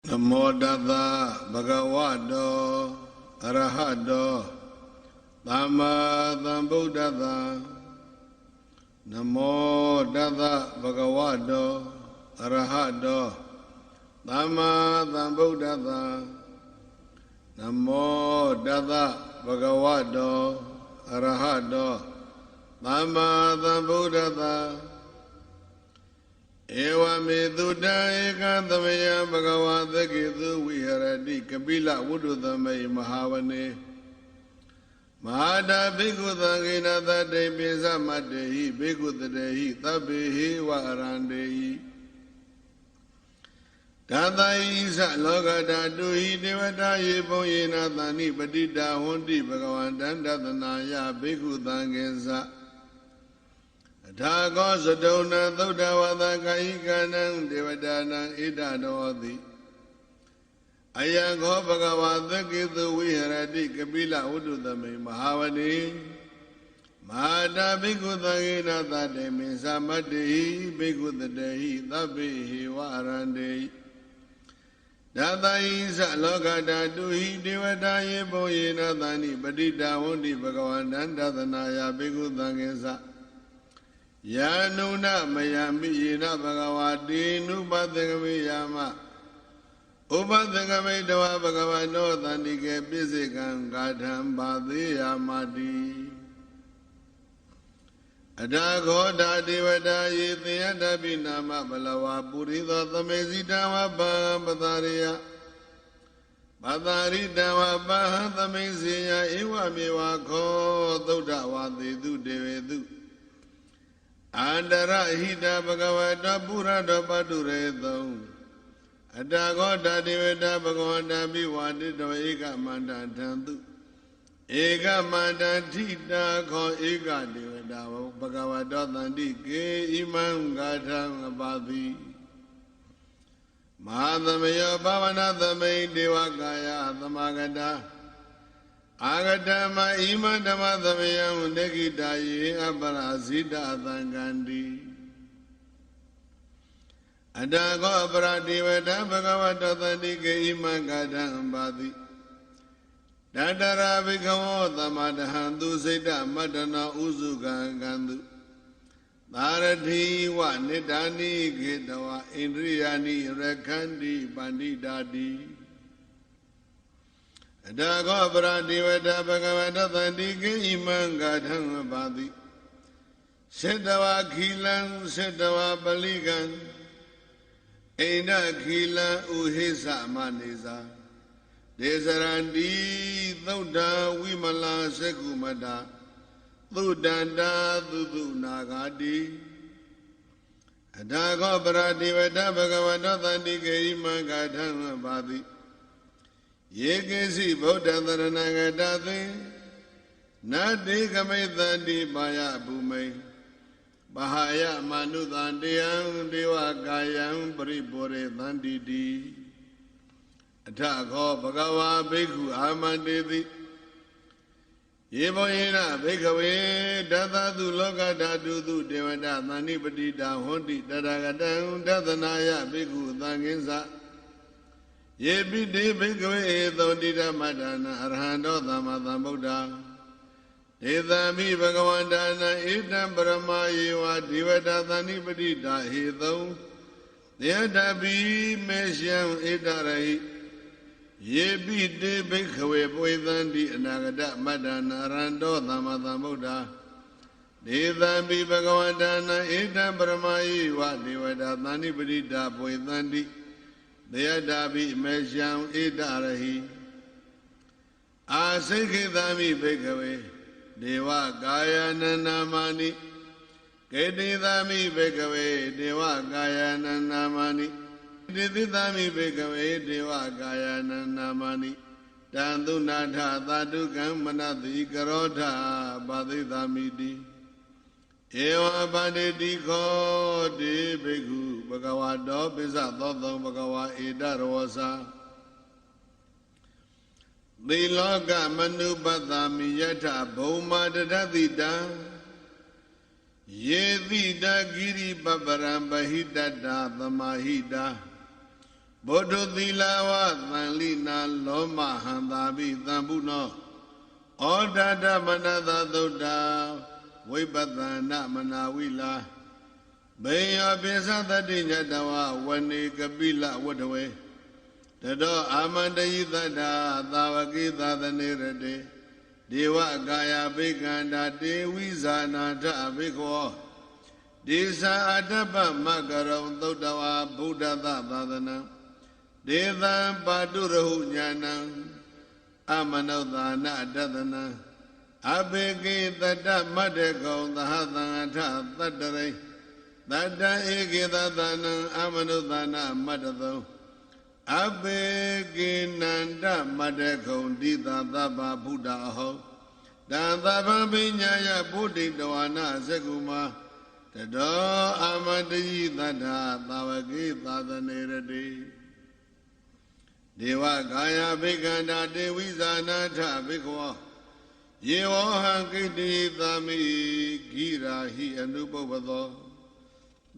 Namo Tassa Bhagavato Arahato Samma Sambuddhassa Namo Tassa Bhagavato Arahato Samma Sambuddhassa Namo Tassa Bhagavato Arahato Samma Sambuddhassa Ewa me Buddha eka tamaya Bhagavata Ketu Viharati Kapila Vuddhamai Mahavane Mahada Bhikkhu Sangena Tate Pisa Matehi Bhikkhu Tatehi Tabbehi Varandehi Tata Isa Lokata Tuhi Devata Yepon Yena Thani Patita Honti Bhagavantan Tatanaya Bhikkhu Sangesa Dhago Sadona Thuddhavata Kaikanang Devadanang Idadavati Ayago Bhagavata Ketu Viharati Kapila Vuddhamai Mahavane Mahada Bhikkhu Sangena Tate Pisa Matehi Bhikkhu Tatehi Tabbehi Varandehi Tata Isa Lokata Tuhi Devata Yepon Yena Thani Patita Honti Bhagavantan Tatanaya Bhikkhu Sangesa Yanuna Mayami Yena Bhagavati Nupathagami Yama Upathagami Dava Bhagavato Tandike Pisikam Gatham Bhati Yamati Adaghoda Devata Yethiyata Binama Balawa Puritha Tamesitama Bhavatariya Bhattari Dava Bhatamesiya Ewa Mewa Kho Thuddhavati Thu Devetu Andara Hita Bhagavata Purata Patureto Adagoda Devata Bhagavata Bhivatito Eka Manda Tantu Eka Manda Tita Kho Eka Devata Bhagavata Tandike Imam Gatham Abadi Mahadhamaya Bhavanathamai Devakaya Thamagata Agatama Imadama Dhamayam Nekitaye Aparasita Thangandi Adago Aparadivata Bhagavata Tandike Imagadam Badi Dadara Bhikamo Thamadahandu Sita Madana Uzuga Gandu Narati Wa Nidani Gitawa Indriyani Rakandi Bandidadi Adago Pradivata Bhagavata Tandike Imam Gatham Badi Siddhava Khilam Siddhava Baligan Aina Khila Uhisa Manisa Desarandi Thuddha Vimala Sekumata Thuddhanda Thudu Nagadi Adago Pradivata Bhagavata Tandike Imam Gatham Badi Yekesi Buddha Dharanagata Nadi Kametandi Baya Bhumai Bahaya Manudandiyam Devakayam Paripure Thandidi Athakho Bhagava Bhikkhu Amandeti Yevoyena Bhikkhave Dathatu Lokatatu Devata Thani Patita Honti Tathagatam Tathanaya Bhikkhu Sangesa Yepiti Bhikkhave Thotita Madana Arhanto Thamma Sambuddha Ethami Bhagavantana Itam Brahma Yeva Devata Thani Patita Hetho Deyatapi Meshyam Etarahi Yepiti Bhikkhave Poithanti Anagata Madana Arhanto Thamma Sambuddha Ethami Bhagavantana Itam Brahma Yeva Devata Thani Patita Poithanti Deyadabi Meshyam Etarahi Asekithami Bhikkhave Deva Gaya Nanamani Kedithami Bhikkhave Deva Gaya Nanamani Kedithami Bhikkhave Deva Gaya Nanamani Tandu Natha Thatu Kammanati Karotha Badithamiti Eva Banditi Kho De Bhikkhu Bhagavato Pisa Thotham Bhagava Edarosa Diloka Manupatami Yatha Bhoma Dadadita Yedita Giri Babaram Bahita Tamahita ဘောဓုသီလာဝသံလိနာလောမဟံသာပိသံပုနောဩဒတမနသသုဒ္ဓဝိပဿနာမနာဝိလာဘေယောပိသတတိညတဝဝနေကပိလဝတ္တဝေတတောအာမန္တယိသတ္တာသာဝကိသသနေရတေဒေဝကာယဘိကန္တာတေဝိဇာနာထဘိခောဒေသအတ္တပမကရုံသုတ္တဝါဗုဒ္ဓသသာသနံဒေသံပါတုရဟုညာဏံအမနုဿာနတတနံအဘေကိတတ္တမတ္တကုံသဟသံအထသတ္တရိတတ္တဧကိသသနံအမနုဿာနမတ္တသောအဘေကိနန္တမတ္တကုံတိသသဗ္ဗဗုဒ္ဓအဟောတံသဗ္ဗပိညာယဗုဒ္ဓိတဝါနဇဂုမာတတောအာမတယိသတ္တာသာဝကိသာသနေရတိဒေဝကာယဘိကန္တာတေဝိဇာနာထဘိခောယေဝဟံကိတိသမိဂိရာဟိအနုပုပ္ပသော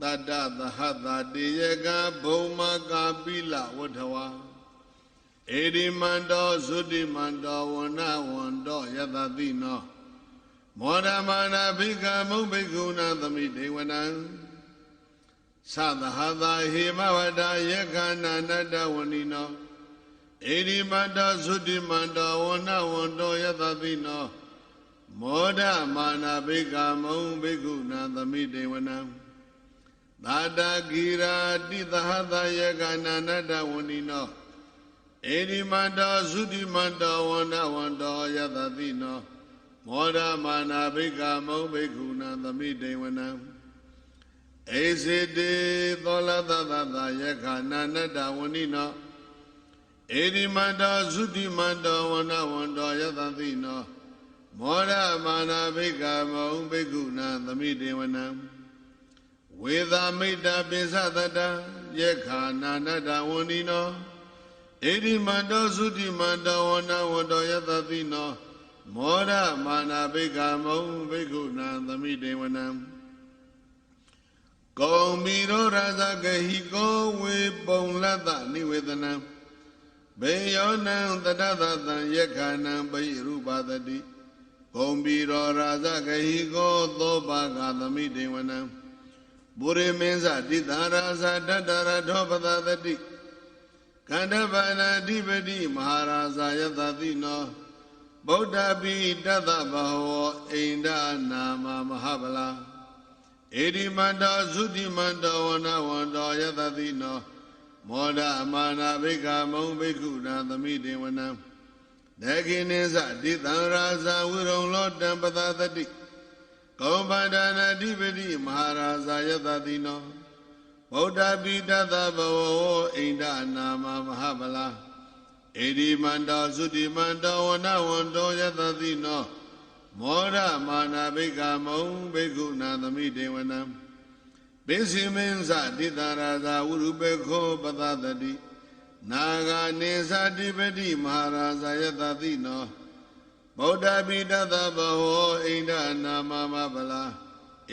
တတ္တသဟတာတေယကဘုံမကာပိလဝထဝါဧရိမန္တောသုတိမန္တောဝနဝန္တောယတတိနောမောဒမာနာဘိကမုံဘိက္ခုနာသမိဒေဝနံသသဟတာဟေမဝဒယက္ခဏနတ္တဝဏိနောဧရိမန္တောသုတိမန္တောဝနဝန္တောယတတိနောမောဒမာနာဘိကမုံဘိက္ခုနာသမိဒေဝနံသာတဂိရာတိသဟတာယက္ခဏနတ္တဝဏိနောဧရိမန္တောသုတိမန္တောဝနဝန္တောယတတိနောမောဒမာနာဘိကမုံဘိက္ခုနာသမိဒေဝနံဧစေတေသောလသသသယက္ခဏနတ္တဝဏိနောဧရိမန္တောသုတိမန္တောဝနဝန္တောယတတိနောမောဒမာနာဘိကမုံဘိက္ခုနာသမိဒေဝနံဝေသမိတ္တပိသတတယက္ခဏနတ္တဝဏိနောဧရိမန္တောသုတိမန္တောဝနဝန္တောယတတိနောမောဒမာနာဘိကမုံဘိက္ခုနာသမိဒေဝနံကောမီရောရာဇဂဟိကောဝေပုံလတ္တနိဝေဒနံဘေယောနံတတသသံယက္ခဏံပိရူပသတိကောမီရောရာဇဂဟိကောသောပါကသမိဒေဝနံပုရိမင်းစတိသာရာဇတတရထောပသသတိကန္တဗာနာဓိပတိမဟာရာဇယတတိနောဗုဒ္ဓပိတသဗ္ဗဟောအိန္ဒနာမမဟာဗလာဧရိမန္တောသုတိမန္တောဝနဝန္တောယတတိနောမောဒမာနာဘိကမုံဘိက္ခုနာသမိဒေဝနံဒေခိနိသတိတံရာဇဝိရုံလောတံပသသတိကောပန္ဒနာဓိပတိမဟာရာဇယတတိနောဗုဒ္ဓပိတသဗ္ဗဝောအိန္ဒနာမမဟာဗလာဧရိမန္တောသုတိမန္တောဝနဝန္တောယတတိနောမောဒမာနာဘိကမုံဘိက္ခုနာသမိဒေဝနံပိစိမင်းစတိတရာဇဝရုပေခောပသသတိနာဂာနေသတိပတိမဟာရာဇယတတိနောဗုဒ္ဓပိတသဗ္ဗဟောအိန္ဒနာမမဗလာ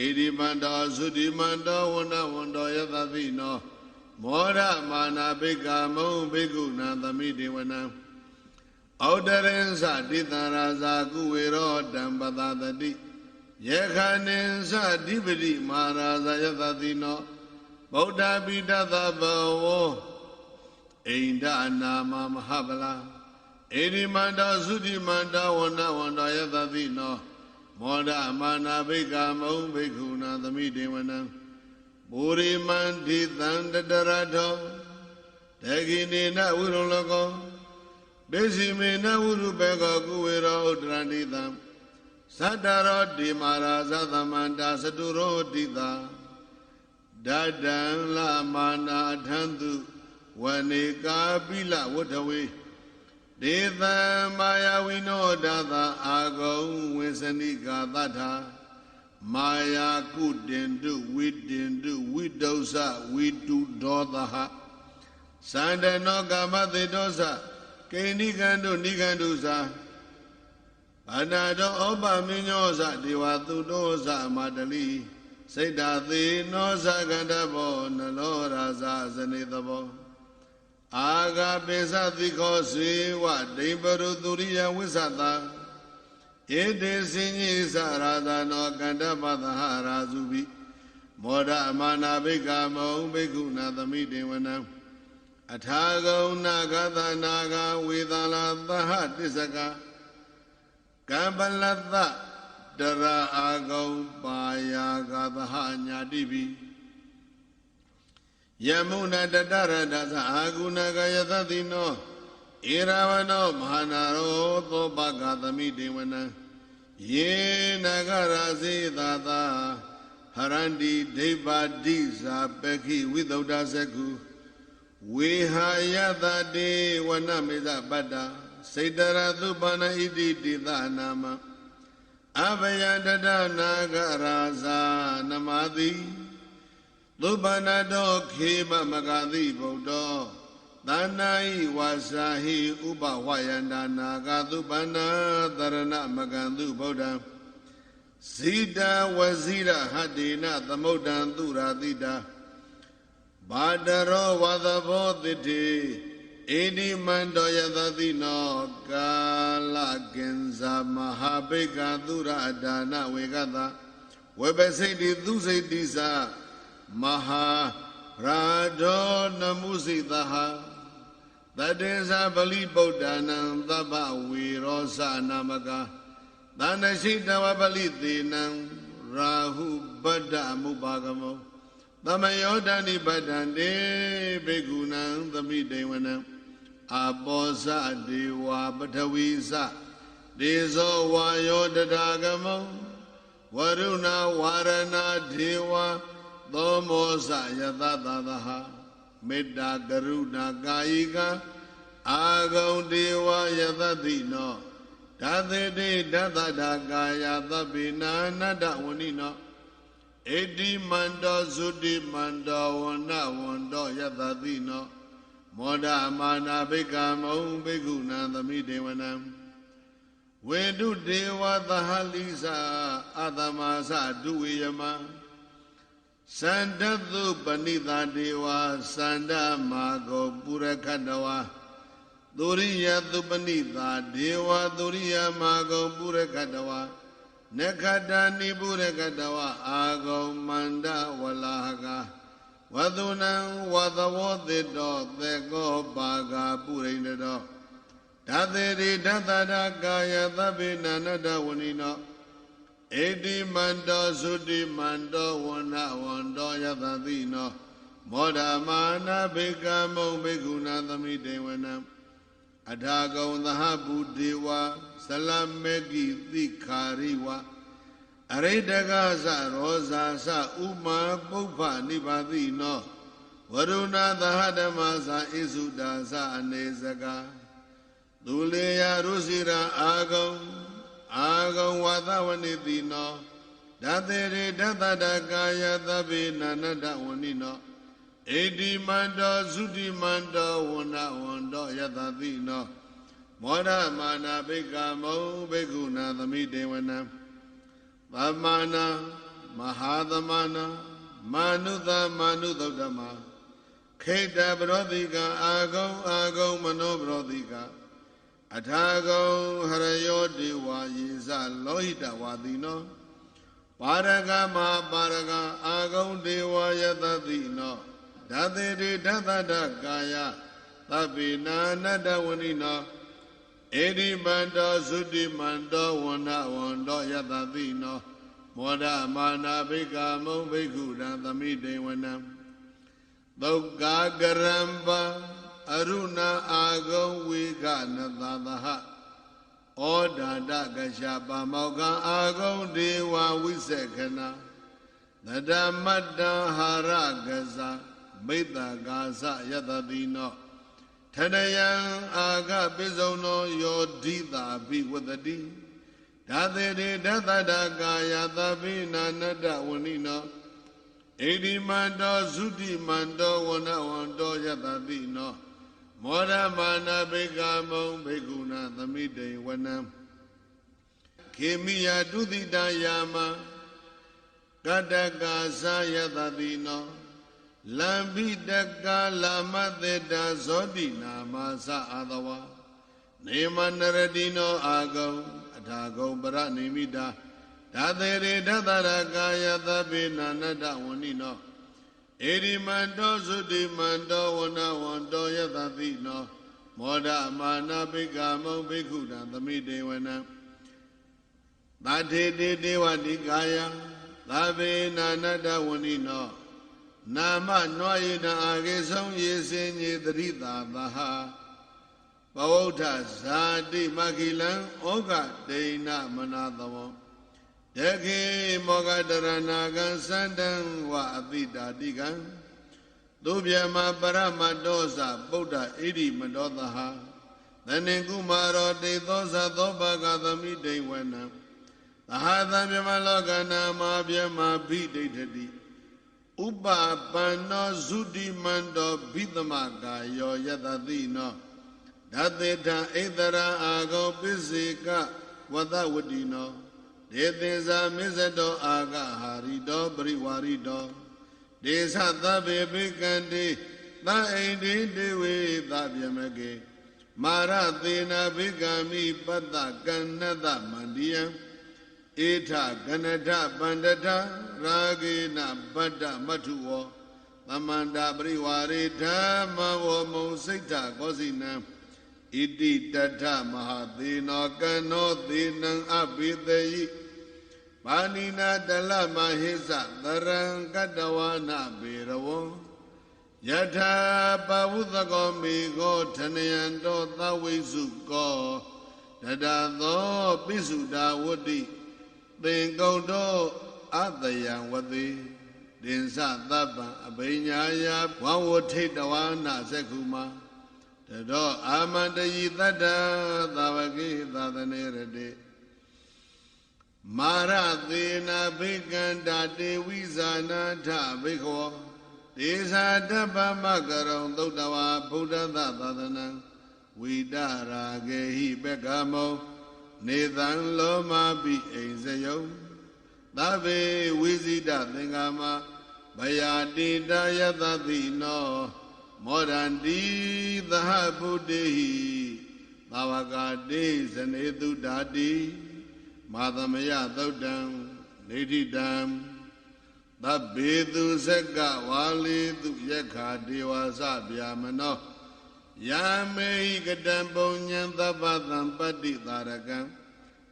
ဧရိမန္တောသုတိမန္တောဝနဝန္တောယတတိနောမောဒမာနာဘိကမုံဘိက္ခုနာသမိဒေဝနံဩဒရင်သတိတရာဇာကုဝေရောတံပသသတိယေခာနိသဓိပတိမဟာရာဇယတတိနောဗုဒ္ဓပိတသဗ္ဗဝောအိန္ဒနာမမဟာဗလာဧရိမန္တောသုတိမန္တောဝနဝန္တောယတတိနောမောဒမာနာဘိကမုံဘိက္ခုနာသမိဒေဝနံပုရိမန္တိသံတတရထောဒေခိနိနဝိရုံလကောပိစိမေနဝုရုပေကောကုဝေရောဥဒရန္တိသံသတ္တရောတိမာရာဇသမန္တာစတုရောတိတာဒဒံလမာနာထံတုဝနေကာပိလဝတ္ထဝေဒေသံမာယဝိနောဒသာအာဂုံဝေစနိကာသတ္ထာမာယာကုတင်တုဝိတင်တုဝိဒုစဝိတုဒောသဟသန္တနောကာမသေတောသကိဏိကံတုနိကံတုသာဘာနာတောဩပမင်းညောသဒေဝသုတောသမတလိစိတ်ဓာသေနောသကန္တဘောနလောရာဇဇနေသဘော ဂပိသတိခောစေဝဒိဗရုသူရိယဝိသတာဧတေစင်ကြီးစရာဇာနောကန္တပသဟရာဇုပိမောဒအမာနာဘိက္ခမောဘိက္ခုနာသမိတေဝနံအထာဂုံနာဂသနာဂဝေသလာသဟတစ္စကကံပလတ္တတရာအာဂုံပါယာဂသဟညာတိပိယမုဏတတရတသအာဂုဏကယသတိနောဧရဝနောမဟာနာရောသောပကသမိတေဝနံယေနဂရာစေသာသာဟရန္တိဒိဗ္ဗတိဇာပခိဝိသုဒ္ဓဇကုဝေဟာယတတေဝနမေဇပတ္တစေတရသုပန္နဣတိတိသနာမအဘယတတနာဂရာဇာနမတိသုပန္နတောခေမမဂတိဗုဒ္ဓောသန္နာဟိဝါစာဟိဥပဝယန္တာနာဂသုပန္နာတရဏမကံသူဗုဒ္ဓံဇိတာဝဇိရဟတေနသမုဒ္ဒံသူရာတိတာဘာဒရောဝသဘောတိတိဣတိမန္တောယသတိနောကာလကင်္ဇာမဟာဘိက္ခသူရအဒါနဝေကသဝေပစိတ်တိသူစိတ်တိသမဟာရာဒောနမုစိတဟတတေဇာပလိဗုဒ္ဓနာသဗ္ဗဝေရောသနာမကသန္တရှိတဝပလိသေနံရာဟုဗဒ္ဓအမုပါကမောသမယောဒဏိပတ္တံတေဘိက္ခုနံသမိတေဝနံအပောဇဒေဝပထဝီဇဒေဇောဝါယောတထာဂမောဝရုဏဝါရဏဒေဝသောမောဇယတသသဟမေတ္တာကရုဏာကာယိကအာဂုံဒေဝယသတိနောဓာသေတိဓာတတာကာယသဗ္ဗေနာနတ္တဝဏိနောဣတိမန္တောသုတိမန္တောဝန္နဝန္တောယသတိနောမောဒမာနာဘိက္ခမောဘိက္ခုနံသမိတေဝနံဝေတုဒေဝသဟလိစာအတမသဒုဝေယမစန္ဒသုပဏိတာဒေဝစန္ဒမာကောပုရခတဝါသုရိယသုပဏိတာဒေဝသုရိယမာကောပုရခတဝါနခတနိပုရခတဝါအာဂောမန္တဝလာဟကဝသုနံဝသဝောတိတောသေကောပါဂာပုရိန္ဒတောဓာသေရိဓာတတာကာယသဗ္ဗေနနတဝဏိနောဣတိမန္တောသုတိမန္တောဝန္နဝန္တောယသတိနောမောဒမာနာဘိက္ခမောဘိက္ခုနာသမိတေဝနံအထာဂုံသဟဗုဒေဝဇလမေကိသိခာရိဝအရိတကသရောဇာသဥမာပုပ္ပနိဗ္ဗာတိနောဝရုဏသဟဓမ္မသဣစုတာသအနေစကသူလေယရုစီရာအာဂုံဝါသဝနိတိနောဓာသေရိဓာတတကာယသဗ္ဗေနနတဝဏိနောဣတိမန္တောသုတိမန္တောဝန္နဝန္တောယသတိနောမောဒမာနာဘိက္ခမောဘိက္ခုနာသမိတေဝနံသမ္မာနာမဟာသမနာမာနုသမာနုသုဒ္ဓမခိတပရောတိကအာဂုံမနောပရောတိကအထာဂုံဟရယောဒေဝယေဇလောဟိတဝါတိနောပါရကမဟာပါရကအာဂုံဒေဝယသတိနောဓာသေတိဓာတတကာယသဗ္ဗေနာနတ္တဝဏိနောဣတိမန္တောသုတိမန္တောဝန္နဝန္တောယသတိနောမောဒမာနာဘိက္ခမောဘိက္ခုရံသမိတေဝနံသုက္ကာကရံပအရုဏအာဂုံဝေကနသသဟဩဒါတကရှပါမောကအာဂုံဒေဝဝိသက္ခဏသဒ္ဓမတ္တဟာရကဇာမိတ္တကာသယတတိနောထရယံအာဂပိစုံနောယောဓိတာဘိဝတတိဓာသေတိဓာတတကာယသဗ္ဗေနာနတ္တဝဏိနောဣတိမန္တောသုတိမန္တောဝန္နဝန္တောယတတိနောမောဒမာနာဘိက္ခမောဘိက္ခုနာသမိတေဝနံခေမိယတုတိတယာမကတ္တကာသယတတိနော လံပိတကာလာမသေတာဇောတိနာမသအာသဝနေမနရတိနောအာဂုံအထာဂုံပရနိမိတာဓာသေရေဓတရကာယသဗ္ဗေနာနတဝဏိနောဧရိမန္တောသုတိမန္တောဝနဝန္တောယသတိနောမောဒမာနာဘိက္ခမုံဘိက္ခုတံသမိတေဝနံသထေတေတေဝတိကာယသဗ္ဗေနာနတဝဏိနောနာမနွာယနာအာဂေဆုံးယေစင်ညေတရိတာသဟာဘဝုဋ္ဌဇာတိမခိလံဩဃဒိဏမနာသဝံတခေမောဂတရဏကံသန္တံဝအတိတာတိကံသုဗျမပရမတောသဗုဒ္ဓဣရိမတောသဟာသနေကုမာရောတေသောသသောဘဂသမိတေဝနံသဟာသံမြမလောကနာမဗျမဘိဒိဋ္ဌတိဥပပန္နောသုတိမန္တောဘိသမကာယောယတတိနောဓတေထဣတရာအာဂောပိစေကဝတဝတိနောဒေသေဇာမစ္စတောအာဂဟာရိတောပရိဝါရိတောဒေသသဗ္ဗေဘိကံတိသံအိန္ဒိတေဝေသဗျမကေမာရသေနာဘိကံမိပတ္တကဏ္ဏတမန္တိယံဧထကနထပန္တထရာဂေနပတ္တမထုဝောသမန္တာပရိဝါရေဓမ္မဝမုံစိတ်ထကောစီနံဣတိတထမဟာသေနောကနောသေနံအဘိသေယိပါဏိနာတလမဟိသသရံကတဝနာဘေရဝံယထာပဝုသကောမေကောထနယံတောသဝိစုကောတတသောပိစုတာဝတ္တိသင်္ကုံတောအတယံဝတိဒင်္စသဗ္ဗံအဘိညာယဘဝထိတဝနာသက္ခုမာတတောအာမန္တယိတတ္တသာဝကေသာသနေရတိမာရသေနာဘိကန္တာတေဝိဇာနာထဘိခောဒေသတပ္ပမကရုံသုတ္တဝါဗုဒ္ဓသသာသနံဝိတရာဂေဟိပက္ခမောနေသံလောမပိအိမ်စယုံသဗ္ဗေဝိဇိတသင်္ကာမဘယာတိတယသတိနောမောဒန္တိသဟဗုဒ္ဓေဟိသာဝကာတိဇနေတုဓာတိမာသမယသုတ်တံနေဋ္ဌိတံသဗ္ဗေသူဇက်ကဝါလီသူယက္ခာဒေဝသဗျာမနောယာမေဟိကတံပုံညံသဗ္ဗသံပတ္တိသာရကံ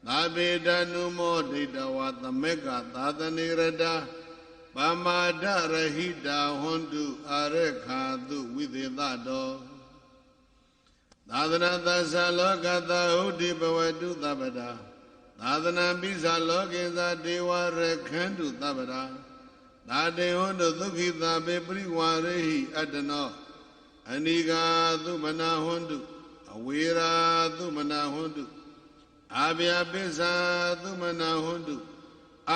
သာဗေဒနုမောဒိတဝါသမေကသာသနေရတာပမာဒရဟိတာဟွန်တုအာရခာတုဝိသေသတောသာသနာသသလောကသဟုတိဘဝတုသဗ္ဗတာသာသနာပိသလောကေသဒေဝရခန္တုသဗ္ဗတာသာတေဟွန်တုဒုက္ခိသဗေပရိဝါရေဟိအတ္တနောအနိကာသုမနာဟွန်တုအဝေရာသုမနာဟွန်တုအာဗျာပိစ္ဆာသုမနာဟွန်တု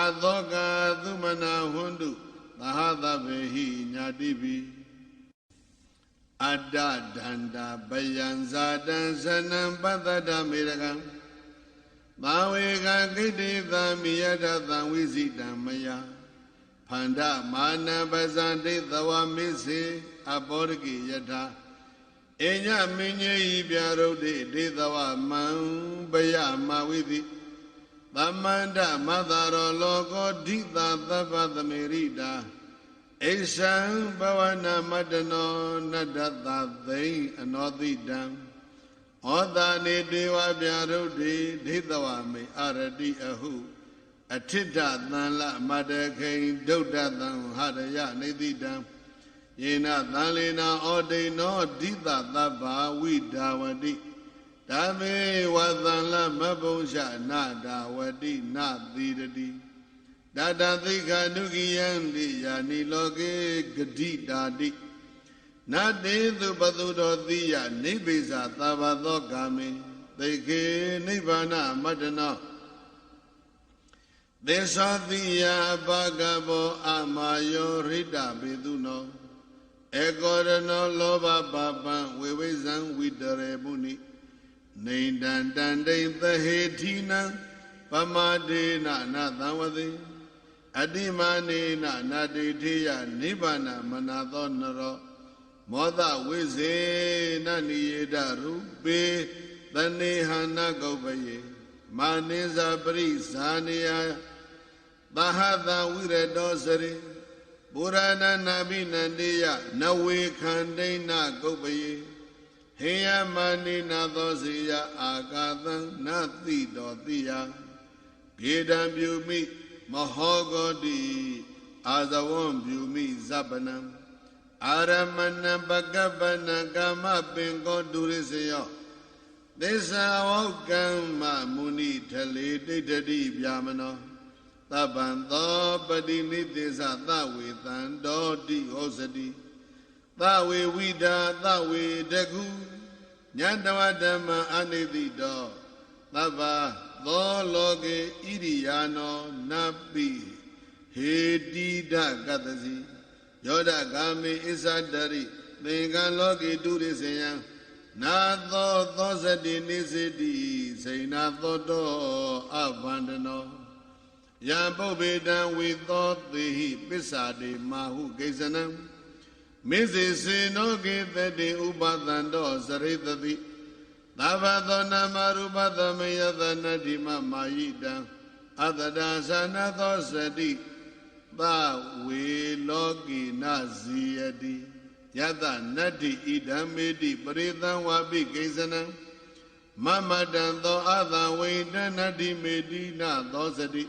အသောကာသုမနာဟွန်တုသဟသဗ္ဗေဟိညာတိပိအတ္တဒန္တာပယံဇာတံသနံပတ္တတမေရကံသာဝေကကိတ္တိသမိယတသံဝိဇိတံမယဖန္ဒမာနပဇံတိသဝမိစေအဘောဓကိယထာအညမင်းကြီးပြရုဒ္ဓိဒေသဝမံပယမဝိတိသမန္တမသရောလောကောဓိတာသဗ္ဗသမေရိတာအိသံဘဝနာမတ္တနောနတ္တသသိဉ္အနောတိတံဩတာနေဒေဝပြရုဒ္ဓိဒေသဝမေအရတိအဟုအထိတ္တသံလမတ္တခိဉဒုဒ္ဒသံဟရယနေတိတံယေနသံလေနာဩဒိနောဓိတသဗ္ဗဝိဒါဝတိဓမ္မေဝသံလမဘုံရှနာဒါဝတိနသီရတိတတသိခာနုကိယံတိယာနိလောကေဂတိတာတိနတေသူပတုတောတိယနိဗ္ဗေဇာသဗ္ဗသောကာမေသိခေနိဗ္ဗာနမတ္တနောသေသောတိယဘဂဘောအမာယောရိတဘေတုနောဧကောရနောလောဘပါပံဝေဝိဇံဝိတရေပုနိနေတံတန္တိသဟေထိနံပမာဒေနနသံဝတိ အတိမာနေနနာတိထေယနိဗ္ဗာနမနာသောနရောမောဒဝိဇေနနိယေဒရူပေတနေဟနာကုပ္ပယေမာနိဇာပရိဇာနိယသဟတဝိရတောစရိပုရဏနာဘိနန္တေယနဝေခန္တိနကုပ္ပယေဟေယမာနိနာသောစေယအာကာသံနသိတောတိယဂေဒံပြုမိမဟောဂောတိအာဇဝံပြုမိဇပနံအာရမဏံပကပနံကာမပင်ကောဒုရိစယောသစ္စာဝောကမ္မမုနိထလေတိဋ္ဌတိဗျာမနောသဗ္ဗံသောပတိနိသေသသဝေတံတောတိဟောစတိသဝေဝိဒာသဝေတကုညတဝဓမ္မအနိတိတောသဗ္ဗသောလောကေဣရိယာနောနပိဟေတိဒကတစီယောဒဂာမေဣဇဒရိသင်္ကလောကေတုရိစေယံနာသောစတိနိစေတိစိဏသောတောအဗန္ဒနောယံပုဗ္ဗေတံဝေသောသေဟိပစ္ဆာတိမာဟုကိစ္စနံမေဇေစေနောကေတတိဥပသန္တောစရိတတိသဗ္ဗသောနာမရူပသမယသနတိမမာယိတံအတ္တဒါသနာသောစတိသဝေလောကိနဇီယတိယတနတ္တိဣဒံမေတိပရိသံဝါပိကိစ္စနံမမတံသောအသဝိတနတ္တိမေတိနသောစတိ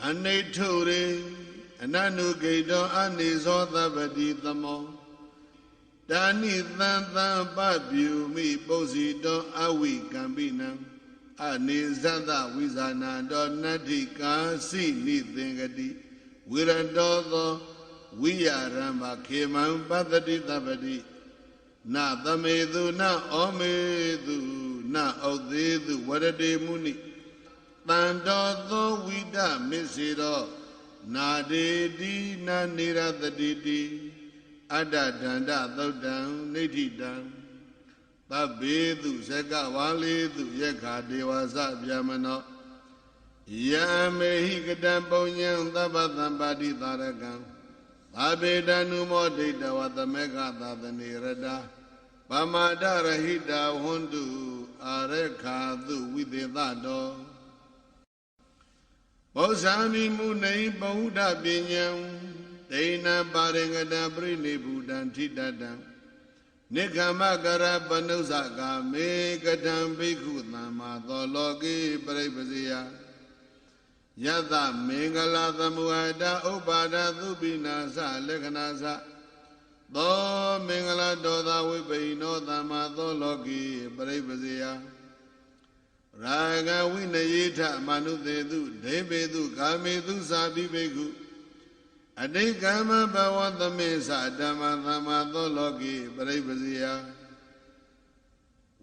အနိထုရေအနနုဂိတောအနေဇောသဗ္ဗတိသမောတာနိသံသံပပြုမိပုဇိတောအဝိကံပိနံအနေဇတဝိဇာနာတောနတ္ထိကာစိနိသင်္ကတိဝိရတောသောဝိယရမခေမံပတ္တိသဗ္ဗတိနသမေသူနဩမေသူနဩသေးသူဝရတေမုနိတန်တော်သောဝိဒမစ္စေရောနာဒေတိနာနိရတတိတိအတ္တဒန္တသုတ်တံနိဋ္ဌိတံသဗ္ဗေသူဇကဝါလေသူယက္ခာဒေဝသဗျာမနောယမေဟိကတံပုံညံသဗ္ဗသံပါတိသာရကံသဗ္ဗေတနုမောဒိတဝသမေဃသာသနေရတာပမာဒရဟိတဝန္တုအာရခာသူဝိသေသတောဘောဇာမိမုနိဗုဒ္ဓပညာဒိဏပါရိငတပရိနိဗ္ဗုဒံထိတတံနိဂမကရပနုဇဂာမေကတံဘိက္ခုသမ္မာသောလောကေပရိပဇေယယသမင်္ဂလာသမုဟတဥပ္ပါဒသုပိနာသလက္ခဏာသသောမင်္ဂလာဒောသဝိပိနောသမ္မာသောလောကေပရိပဇေယရာဂဝိနယေထမနုသေတုဒေဘေတုကာမေတုသာပိဘိက္ခုအတိကမ္မဘဝသမေသဓမ္မသမ္မာသောလောကေပရိပဇေယ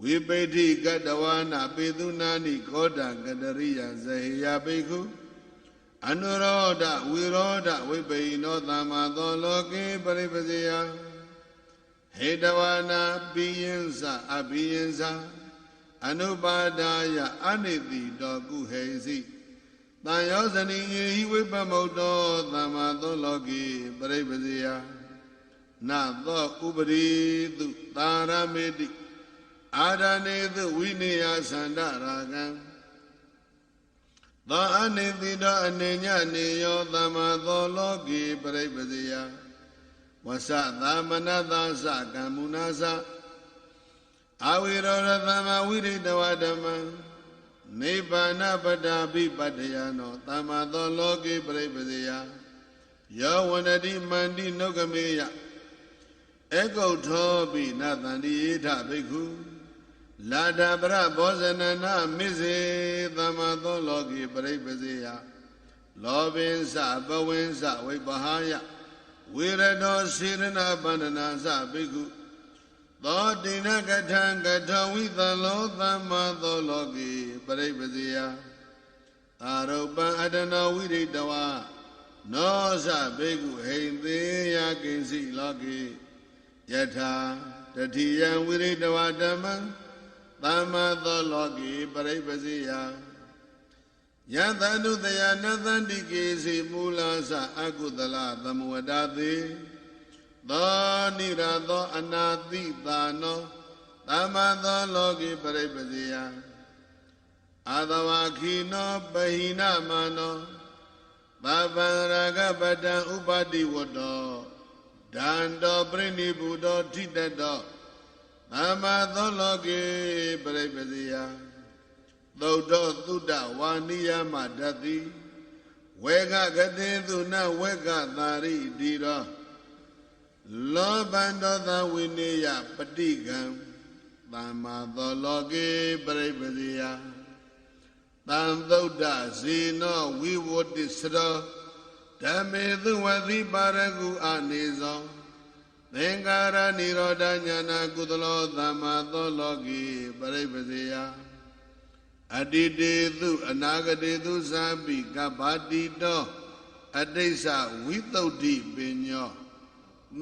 ဝိပိဋ္ဌိကတဝါနာပေတုနာနိကောဒကတရိယဇဟေယဘိက္ခုအနုရောဓဝိရောဓဝိပိနောသမ္မာသောလောကေပရိပဇေယဟေတဝါနာပိယံသအပိယံသအနုပါဒာယအနိတိတောကုဟေစီတန်ယောဇနိယေဟိဝိပမုတ်တောသမ္မာသောလောကေပရိပဇေယနသောဥပရိတုသာရမေတိအာဒာနေတုဝိနေယသန္တရာကံသောအနိတိတောအနေညနေယောသမ္မာသောလောကေပရိပဇေယဝဆသမနသသကမ္မုနာသအဝိရောဓသမ္မာဝိရိတဝဓမ္မံနိဗ္ဗာနပတ္တာပိပတ္တယနောသမ္မာသောလောကေပရိပဇေယယောဝန္တိမန္တိနုဂမေယဧကုဋ္ဌောပိနသန္တိယေထဘိက္ခုလာဒပရဘောဇနနာမိစေသမ္မာသောလောကေပရိပဇေယလောဘိသဘဝိသဝိပဟာယဝိရတောစေရဏပန္ဒနာသဘိက္ခုသောတိဏကထံကထဝိသလောသမ္မာသောလောကေပရိပဇေယသာရုပံအတနောဝိရိတဝါနောသဘိက္ခုဟိံသေးယကိဉ္စီလောကေယထာတတိယံဝိရိတဝါဓမ္မံသမ္မာသောလောကေပရိပဇေယ ယသန္တုတယနသန္တိကေစီမူလာသအကုသလသမဝဒတိသောနိရသောအနာတိသာနောသမသောလောကိပရိပဇေယအာသဝခိနောပဟိနမနောသဗ္ဗံရာဂပတံဥပတိဝတ္တောဒန္တောပရိနိဗ္ဗုတောထိတတ္တောသမသောလောကိပရိပဇေယသုတ္တောသုတ္တဝါနိယမတတိဝေကဂတိသုနဝေကသာရိတိရောလောဘန္တောသဝိနေယပတိကံသမ္မာသောလောကေပရိပဇေယသံသုဒ္ဓဇေနောဝိဝတ္တိစရောဓမ္မေသူဝတိပါရကုအနေဇောသင်္ကာရនិရောဓညာနာကုသလောသမ္မာသောလောကေပရိပဇေယအတ္တိတေသူအနာဂတေသူသာပိကဗ္ဗတိတောအတိစ္ဆဝိသုဒ္ဓိပညော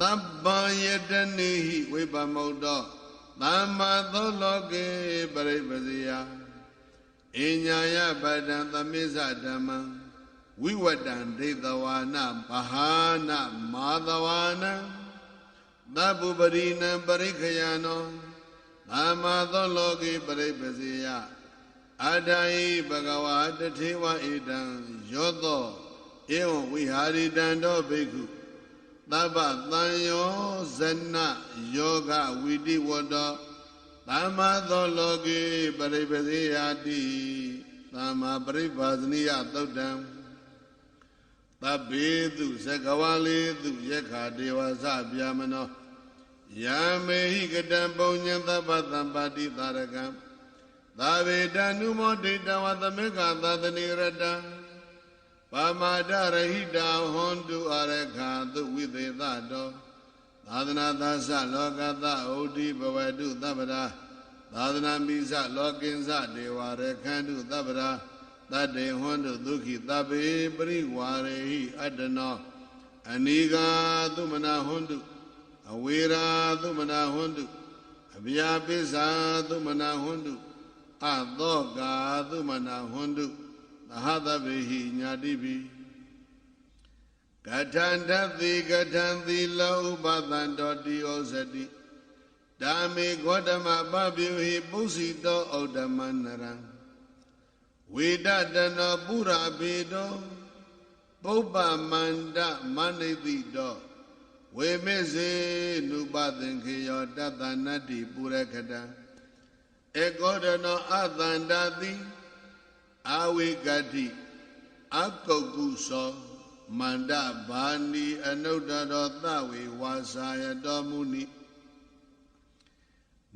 သဗ္ဗယတနေဟိဝိပမုတ်တောသမ္မာသောလောကေပရိပဇေယအညာယပတံသမိစ္ဆဓမ္မံဝိဝတံဒိဋ္ဌဝါနဗဟာနမာသဝါနံသဗ္ဗပရိနံပရိခယနောသမ္မာသောလောကေပရိပဇေယအတ္တဟိဘဂဝါတထေဝဧတံယောသောဧဝံဝိဟာရိတံတောဘိက္ခုသဗ္ဗသံယောဇနယောဂဝိတိဝတ္တောသမ္မာသောလောကေပရိပဇေယတိသမ္မာပရိပါဇနိယသုတ်တံသဗ္ဗေတုသကဝါလေတုယက္ခဒေဝသဗျာမနောယမေဟိကတံပုံညံသဗ္ဗသံပါတိသာရကံသာဝေတနုမောဒိတဝသမေကသာသနိရတံပါမာဒရဟိတာဟွန်တုအရခာသုဝိသေသတောသာသနာသသလောကသဩတိဘဝတုသဗ္ဗရာသာသနာမိသလောကိဉ္စဒေဝရခန္တုသဗ္ဗရာတတေဟွန်တုဒုက္ခိသဗ္ဗေပရိဝါရေဟိအတ္တနောအနိဃာသုမနာဟွန်တုအဝေရာသုမနာဟွန်တုအဗျာပိစ္ဆာသုမနာဟွန်တုအသောကာသုမနာဟွန်တုသဟသဗ္ဗေဟိညာတိပိကထန္တတိကထံသီလောဥပသံတောတိဩဇတိဓမ္မေဂေါတမပပြုဟိပုစီတောဩဒ္ဓမနရံဝေဒတနောပုရဘေတောပုပ္ပမန္တမနိတိတောဝေမေစေနုပသင်္ခေယောတတနတ္တိပုရခတံဧကောဒနောအသန္တတိအဝိကတိအကုတ်ကုသောမန္တဘာနီအနုတ္တရောသဝေဝါစာယတောမုနိ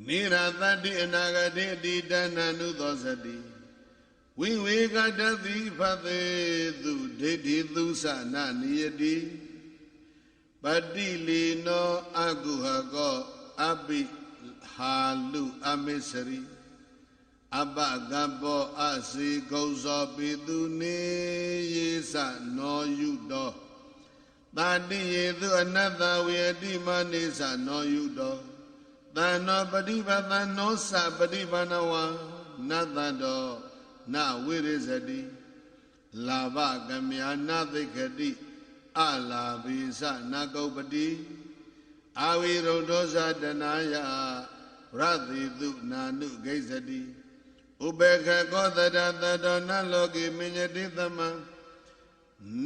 နိရတတိအနာဂတိအတိတဏနုသောစတိဝိဝေကတတိဖသေသူဒိဋ္ဌိသုသနာနိယတိပတိလီနောအကုဟကောအပိဟာလုအမေစရိအပကဘောအစီကုဇောပိသူနေယေသနောယုတောတာတိယေသူအနတ္တဝေအတိမနေသနောယုတောသံနောပฏิပသနောသပฏิပနဝနတ္တတောနဝိရိဇတိလာဘကမြာနသိခတိအလာဘိသနကုပ္ပတိအာဝိရုဒ္ဓောသတနာယရတိတုနာနုဂိဇတိဥပေက္ခကောတရတတောနလောကိမညတိသမံ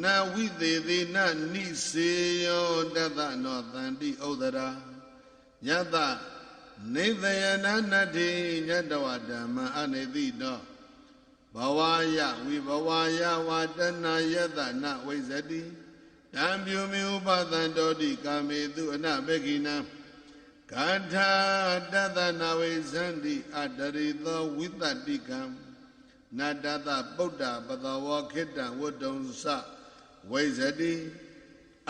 နဝိသေတိနနိစေယောတတနောတန္တိဥဒရာယတနေသယနာနတ္ထိညတဝဓမ္မအနိတိတောဘဝယဝိဘဝယဝတနာယတနဝိဇတိတံပြုမိဥပသံတောတိကာမေတုအနဘေကိနံဂါထာတတနာဝိဇန္တိအတရိသောဝိတတိကံနတတပုဒ္ဓပတဝောခိတံဝတ္တုံသဝိဇတိ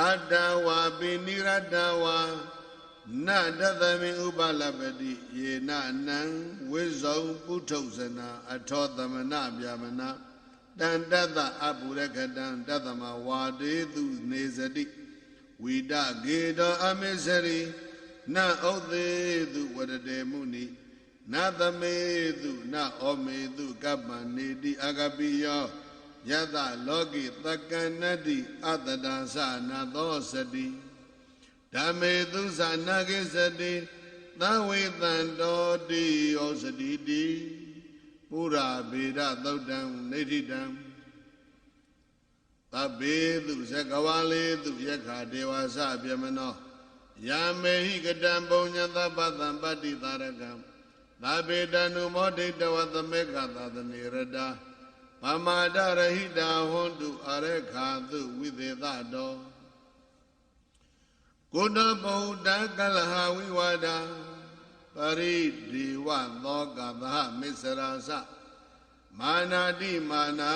အတ္တဝါပိနိရတဝါနတသမိဥပလပတိယေနနံဝိဇုံပုထုဇနာအထောသမနဗျာမနာတန္တတအပုရခတံတသမဝါဒေသူနေဇတိဝိဒဂေတောအမေစရိနဩသေးသူဝရတေမုနိနသမေသူနဩမေသူကပ္ပန္နေတိအကပိယော ယတလောကိသက္ကနတ္တိအတ္တဒါသနာသောစတိဓမ္မေသုသနာကိစတိသဝေတံတောတိဩစတိတိပုရာဗေဒသုတ်တံနေဋ္ဌိတံသဗ္ဗေသူဇဂဝါလေသူယက္ခဒေဝသပြမနောယာမေဟိကတံပုံညသဗ္ဗသံပတ္တိသာရကံသဗ္ဗေတနုမောဒိတဝသမေခသသနေရတာပမာဒရဟိတာဟွန်တုအရခာသုဝိသေသတောကုဏဗုဒ္ဓကလဟဝိဝါဒပရိဒီဝသောကသဟမစ္ဆရာသမာနာတိမာနာ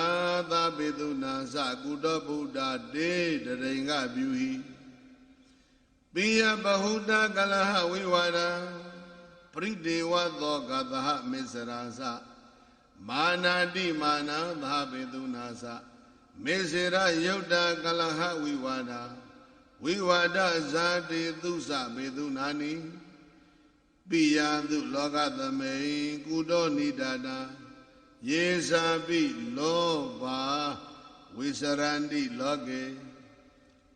သဗေတုနာသကုဏဗုဒ္ဓတေတရိင်္ဂပြုဟိပိယဗဟုတကလဟဝိဝါဒပရိဒီဝသောကသဟမစ္ဆရာသမာနာတိမာနာသဗေတုနာသမေစေရယုတ်တာကလဟဝိဝါဒဝိဝါဒဇာတိသုသဗေတုနာနိပိယသုလောကသမေကုတောနိဒာတာယေဇာပိလောဘာဝိစရန္တိလောကေ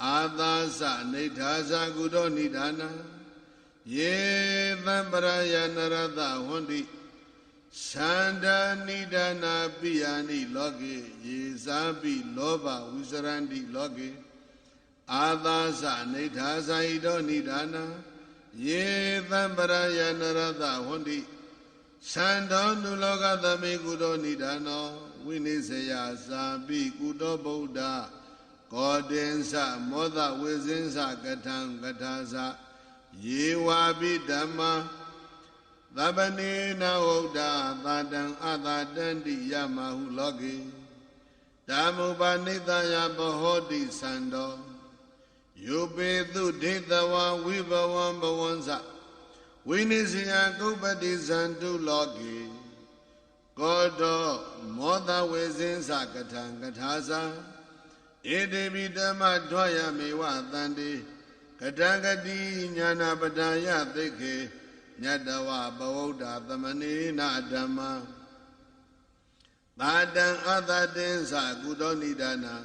အာသာသနိဋ္ဌာသကုတောနိဒာနာယေသံပရယနရတဝန္တိသန္တာနိဒာနာပိယနိလောကေယေဇာပိလောဘဝိစရန္တိလောကေအာသာသနိဋ္ဌာသဟိတောနိဒာနာယေသံပရယနရတဝန္တိသန္တောနုလောကသမေကုတောနိဒာနောဝိနိစေယသာပိကုတောဗုဒ္ဓကောတေသမောဒဝေဇင်းသကထံကထာသယေဝါပိဓမ္မာသဗ္ဗနေနဝုဒ္ဓသာတံအသာတန္တိယမဟုလောကေဓမ္မုပနိသယဘဟောတိသန္တောယုပေတုဒေတဝဝိဘဝံဘဝံသဝိနိစီယကုပတိဇန္တုလောကေကောတောမောဒဝေဇင်းသကထံကထာသဧတေပိဓမ္မဒွါယမေဝတန္တိကတံဂတိညာနာပဒာယသိက္ခေညတဝဘဝုဒ္ဓသမနေနဓမ္မသာတံအသတေသကုတောနိဒာနာ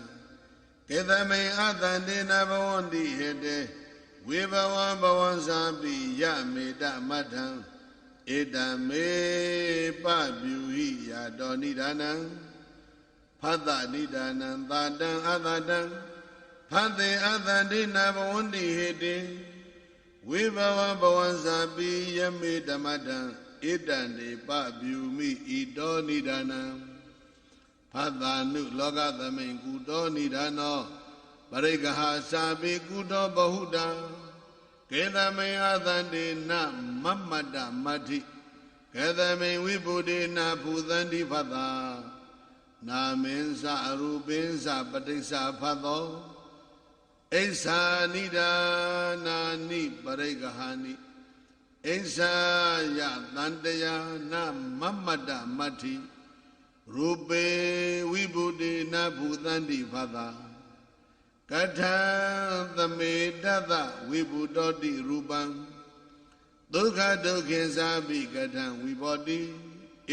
ကေသမေအသန္တေနဘဝန္တိဟေတေဝေဘဝံဘဝံသံပိယမေတမတ္ထံဧတမေပပြုဟိယတောနိဒာနံဖတ္တနိဒာနံသာတံအသတံဖတ်တေအသန္တေနဘဝန္တိဟေတေဝိဘဝဘဝံသံပိယမေတမတ္ထံဧတံနေပပြုမိဤတောနိဒာနံဖတ္တနုလောကသမိန်ကုတောနိဒာနောပရိက္ခာစာပိကုတောဘဟုတံကေသမေအသန္တေနမမတ္တမတ္ထိကေသမေဝိဗုဒေနဘူသန္တိဖတ္တာနာမင်းစအရူပင်းစပဋိစ္စဖတ်သောအိစ္ဆာနိဒာနာနိပရိက္ခာနိအိစ္ဆာယတန္တယာနမမတ္တမတ္ထိရူပေဝိဗုဒေနဘူသန္တိဖတ္တာကထံသမေတသဝိဗုတောတိရူပံဒုက္ခဒုက္ခေသာပိကထံဝိဘောတိ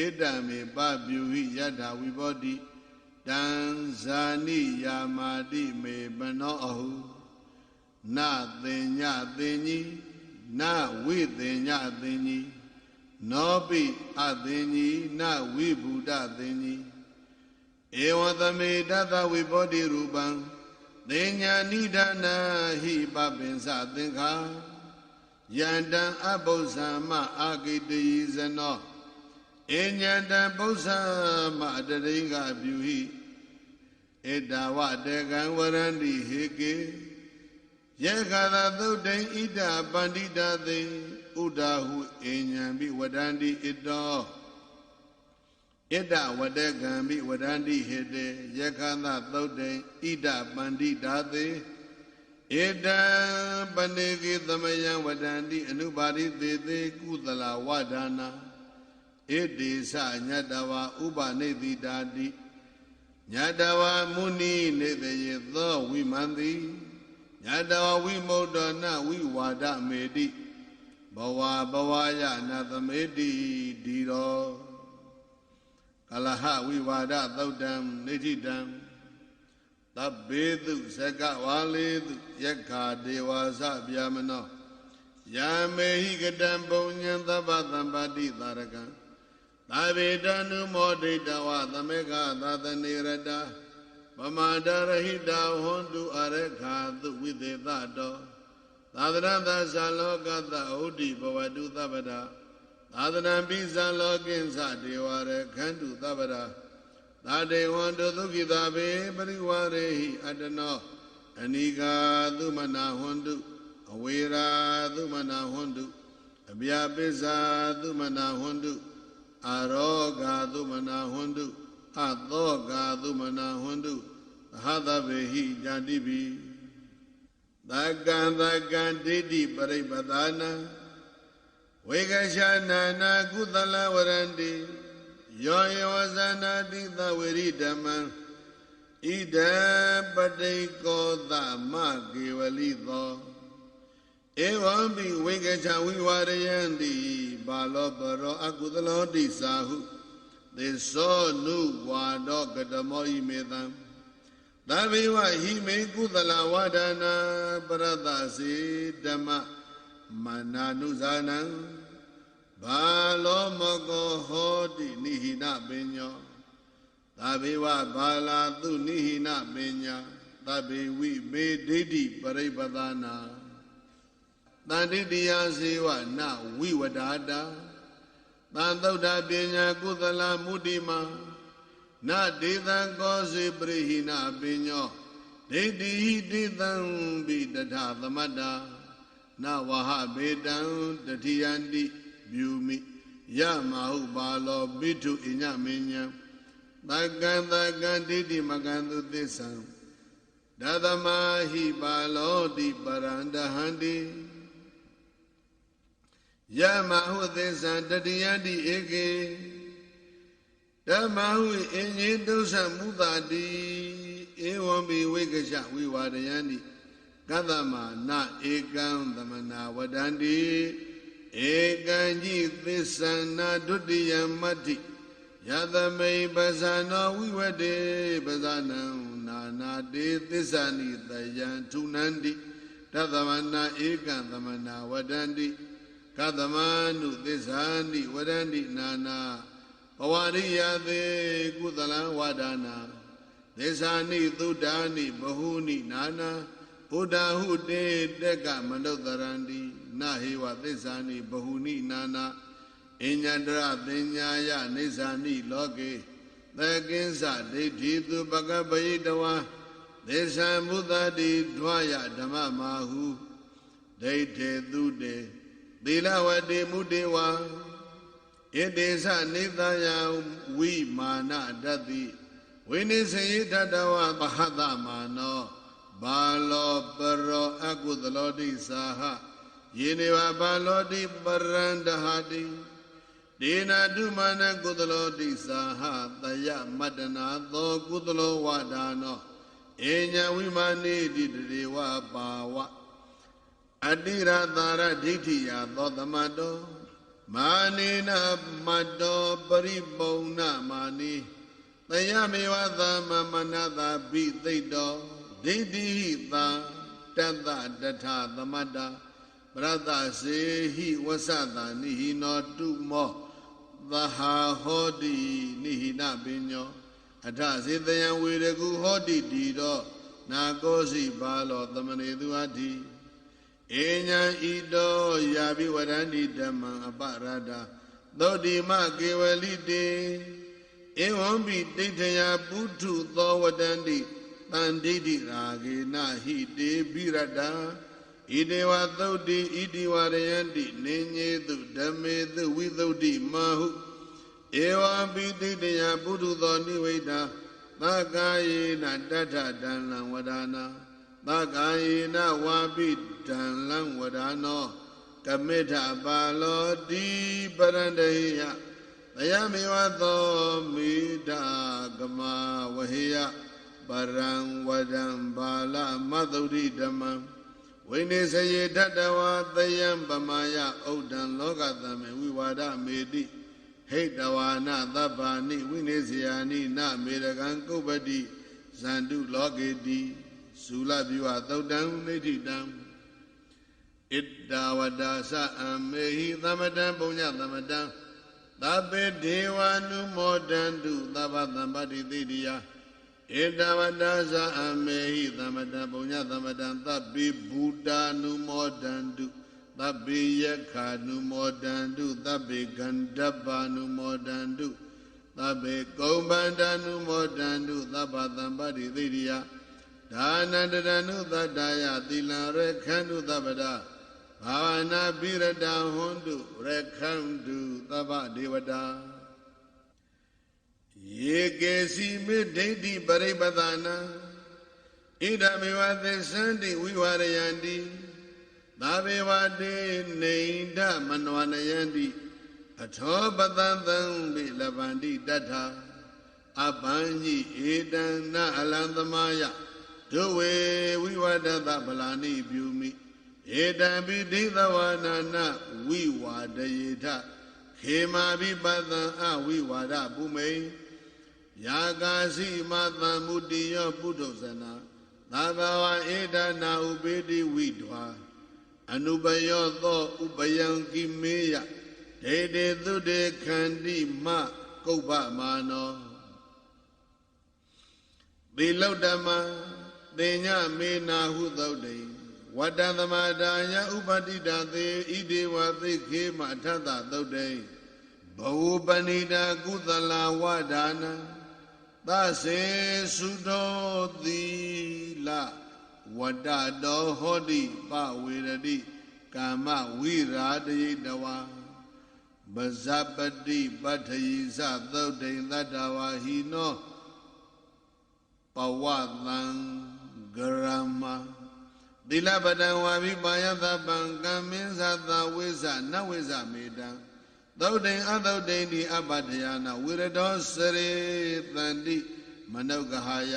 ဧတမေပပြုဟိယထာဝိဘောတိတံဇာနိယာမာတိမေပနောအဟုနသင်ညသင်ကြီးနဝိသင်ညသင်ကြီးနောပိအသင်ကြီးနဝိဗုဒ္ဓသင်ကြီးဧဝံသမေတသဝိဘောတိရူပံသေညာနိဒာနာဟိပပင်္စသင်္ခာယန္တံအဘုဇ္ဇံမအာဂိတယိဇနောအညံတံပု္ပ္ပံမတရိင်္ဂပြုဟိဧတဝတေကံဝရန္တိဟေကေယေခာသသုတ်တိဣဒပန္တိတသေဥဒဟုအညံပိဝဒန္တိဣတောဣဒဝတေကံပိဝဒန္တိဟေတေယေခာသသုတ်တိဣဒပန္တိတသေဧတံပနေကိသမယံဝဒန္တိအနုပါရိသေသေကုသလဝဒါနာဧတေသညတဝဥပနိတိတာတိညတဝမုနိနေတယေသောဝိမန္တိညတဝဝိမုဒ္ဒနာဝိဝါဒမေတိဘဝဘဝယနာသမေတိဒီရောကလဟဝိဝါဒသုတ်တံနိဋ္ဌိတံ Tabbedu Sakawaledu Yaka Devasa Vyamano Yamehi Gadambonyan Tabatambadi Tarakan Tavedanu Moditawa Tameka Tatanirada Pamadarahida Hondu Areka Videtado Tadranda Salokata Odi Bavadu Tabada Tadrambi Salokinsa Devare Kandu Tabada Tade Wandu Dukitabe Pariwarehi Adano Anika Dumana Hondu Awira Dumana Hondu Abhyapisa Dumana Hondu Aroga Dumana Hondu Adoga Dumana Hondu Hadabehi Jadibi Dagan Didi Paribadana Vegashana Kudala Varandi Yoyosana Dita Viridama Ida Padeko Dama Givalito Evambi Vegasha Vivarayandi Baloparo Akudalo Disahu They saw new Wado Kadamoi Medam Daviwa he may Kudala Wadana Paradasi Dama Mananuzana Balo Mogo Hodi Nihina Benyo Daviwa Bala Tu Nihina Benya Davi we made Didi Paribadana Dandidia Siwa na Wiwadada Dandoda Benya Kudala Mudima Na Didan Gozi Brihina Benyo Didi Didan Bidata Mada Na Wahabedan Datiyandi Bumi Yamahu Balo Bitu Inya Menya Dagan Didi Magandu Desan Dadamahi Balo Di Baranda Handi Yamahu Desan Datiyandi Ege Damahu Inye Dosa Mudadi Ewambi Wegasha Wiwadayandi Kadama Na Ekan Damana Wadandi Ekanji Thisana Dutiya Mati Yadamei Basano Wiwade Basana Nana De Thisani Dayan Tunandi Tadamana Ekan Damana Wadandi Kadamanu Thisani Wadandi Nana Pawariya De Kudala Wadana Thisani Tudani Bahuni Nana Udahu De Deka Mandodarandi Nahiwa Thisani Bahuni Nana Inyandra Dinyaya Nisani Loke Dakinsa Ditu Bagabayidawa Desan Buddhadi Dwaya Dhamma Mahu Deite Dude Dilawadi Mudewa Idesa Nidaya Vimana Dati Vinisi Tadawa Bahada Mano Balo Paro Akudalodi Saha Yeniva Balodi Barandahadi Dina Dumana Kudalodi Saha Daya Madana Do Kudalo Wadano Enya Vimani Didiwa Bawa Adira Dara Ditiya Dodamado Manina Mado Paribona Mani Dayamiwada Mamanada Bitido Didi Hita Tada Data Damada Brother Sehi Wasada Nihino Tumo Vaha Hodi Nihina Binyo Ata Sidayan Wiregu Hodi Dido Nagosi Balo Damaniduati Enya Ido Yabi Warandi Dhamma Aparada Dodi Ma Gewalide Ewambi Ditaya Butu Thowadandi Tandidi Ragi Nahi De Birada Idewa Thodi Idiwarayandi Ninye Du Dame Du Widodi Mahu Ewa Bididaya Budu Thoni Veda Takaye Na Data Danlang Wadana Takaye Na Wabi Danlang Wadano Kameta Balo Di Barandaya Dayamiwa Tho Mida Gama Wahiya Barang Wadam Bala Madhuri Dhammam Vinesaye Tadawa Dayam Bamaya Odan Logatame Vivada Medi Hedawana Dabani Vinesayani Na Medagan Kubadi ဇန္တုလောကေတိဇူလပြုဝသုတ်တံနိဋ္ဌိတံဣတ္တဝတ္တသအမေဟိသမတံပုညသမတံသဗ္ဗေဒေဝ ानु မောဒန္တုသဗ္ဗသမ္ပတိတိတိယဣတ္တဝတ္တသအမေဟိသမတံပုညသမတံသဗ္ဗေဘူတာ ानु မောဒန္တုသဗ္ဗေယက္ခာ ानु မောဒန္တုသဗ္ဗေဂန္ဓပ္ပ ानु မောဒန္တုသဗ္ဗေကုမ္ပန္တ ानु မောဒန္တုသဗ္ဗသမ္ပတိတိတိယဒါနန္တရဏုသတ္တယသီလံရခန္တုသဗ္ဗတာဘာဝနာပိရတံဟွန်တုရခန္တုသဗ္ဗဒေဝတာယေကေစီမေဒိဋ္ဌိပရိပဒနာဣဒမေဝသစ္ဆန္တိဝိဝရယန္တိသဗ္ဗေဝတေနေဒမနောနယန္တိအထောပတံသံဘိလဗန္တိတထအပဉ္ညိဧတံနအလံသမယဒုဝေဝိဝဒတဗလာနိပြုမိဧတံပိဒိသဝနာနဝိဝါဒယေထခေမာပိပတံအဝိဝါဒပုမိယာကာစီမသံမုတိယောပုထုဇနာသဗ္ဗဝဧတနာဥပေတိဝိဒွာအနုပယောသောဥပယံကိမေယဒေတေသုတေခန္တိမကုပ္ပမာနောသေလုတ္တမသေညမေနာဟုသုတ်တေဝတ္တသမတာယဥပတိတသေဣဒေဝသိခေမအထသသုတ်တေဘဝပဏိတာကုသလဝဒါနာသစေစုတောသီလဝတ္တတောဟောတိပဝေရတိကာမဝိရာတယိတဝါပဇပတိပတ္ထိသသုတ်တေသတ္တဝါဟိနောပဝသံဂရမသီလပတံဝါဘိပါယသပံကမ္မင်းသသဝိဇနဝိဇမေတံသုတ်တေအသုတ်တေတိအပတ္ထယာနဝိရတောစရေတန္တိမနုက္ခဟာယ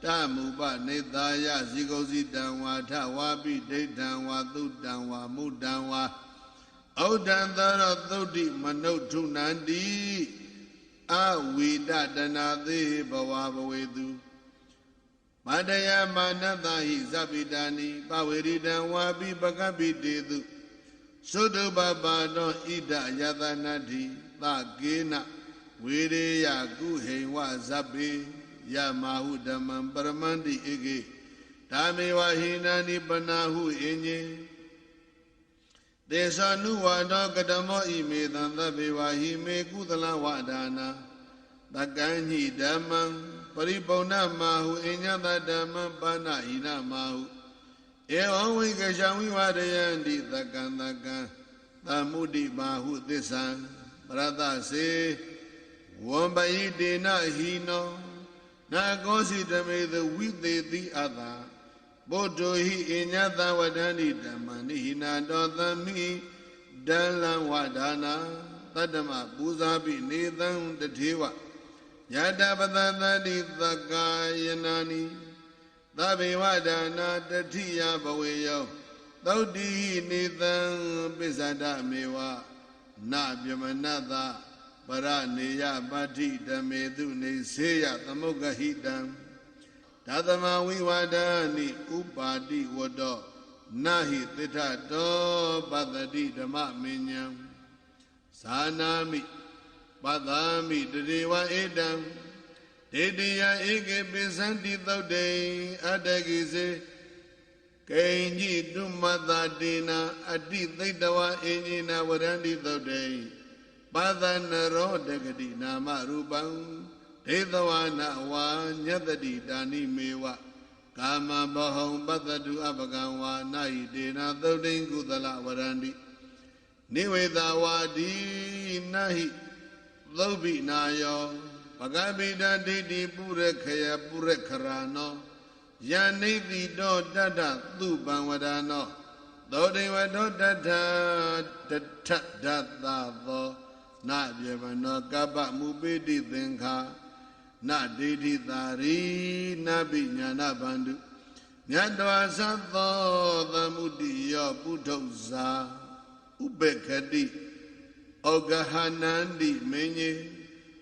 တမုပနေသာယဇိကုစီတံဝါထဝါပိဒိဋ္ဌံဝါသုတံဝါမုတံဝါဩဒံသရောသုတ်တိမနုထုနန္တိအဝိဒတနာသေးဘဝဘဝေတုမတယမာနတဟိဇပိတာနိပဝေရိတံဝါပိပကပိတေတုသုတုပပါတောဣဒယတနာတိသကေနဝေရေယကုဟိဝဇပိယမဟုဓမ္မံပရမန္တိဧကေဓမ္မေဝဟိနာနိပနာဟုအင်ညေသေသနုဝါဒောကတမောဣမေသံသဗ္ဗေဝဟိမေကုသလဝဒါနာတကံညိဓမ္မံပရိပုဏ္ဏမဟုအညတဓမ္မံပါဏဟိနမဟုဧဝံဝိကရှံဝိဝရယန္တိသကံသမုဒိမာဟုသစ္ဆံပရတစေဝံပယိတေနဟိနောနာကောစီဓမေသဝိသေတိအတာဗုဒ္ဓဟိအညတဝဒန္တိဓမ္မနိဟိနာတောသမိဒလံဝဒါနာတတ္တမပူဇာပိနေသံတထေဝယတပတသတိသက္ကာယနာနိသဗ္ဗေဝဒါနာတတိယဘဝေယောသုတ်တိနေသံပိစ္ဆဒမေဝနပြမနတပရနေယပတ္ထိဓမေတုနေစေယသမုဂ္ဂဟိတံဓသမဝိဝါဒာနိဥပါတိဝတ္တောနာဟိသစ္ထတောပတ္တိဓမ္မမဉ္ဇံဇာနာမိပတ္တာမိတရေဝဧတံဒေတိယဧကေပိသန္တိသုတ်တေအတ္တကိစေကိဉ္จิတုမတ္တတေနာအတိသိတဝအင်္จิနာဝရန္တိသုတ်တေပသနရောတဂတိနာမရူပံဒေသဝနာဝါညတတိတာနိမေဝကာမဘဟုံပတ္တုအပကံဝါနာဟိတေနာသုတ်တိကုသလဝရန္တိနိဝေသဝါဒီနာဟိသုဗ္ဗိနာယောပကပိတဒိဋ္ဌိပုရခယပုရခရာနောယနိတိတောတတ္ထသုပံဝဒနောသောတေဝတောတတ္ထတထဒတ္တသောနပြေမနောကပ္ပမူပိတိသင်္ခာနဒိဋ္ဌိသာရိနပိညာဏဗန္တုမြတ်တော်သသောသမုဒိယောပုထုဇာဥပေက္ခတိဩဂဟနန္တိမင်းကြီး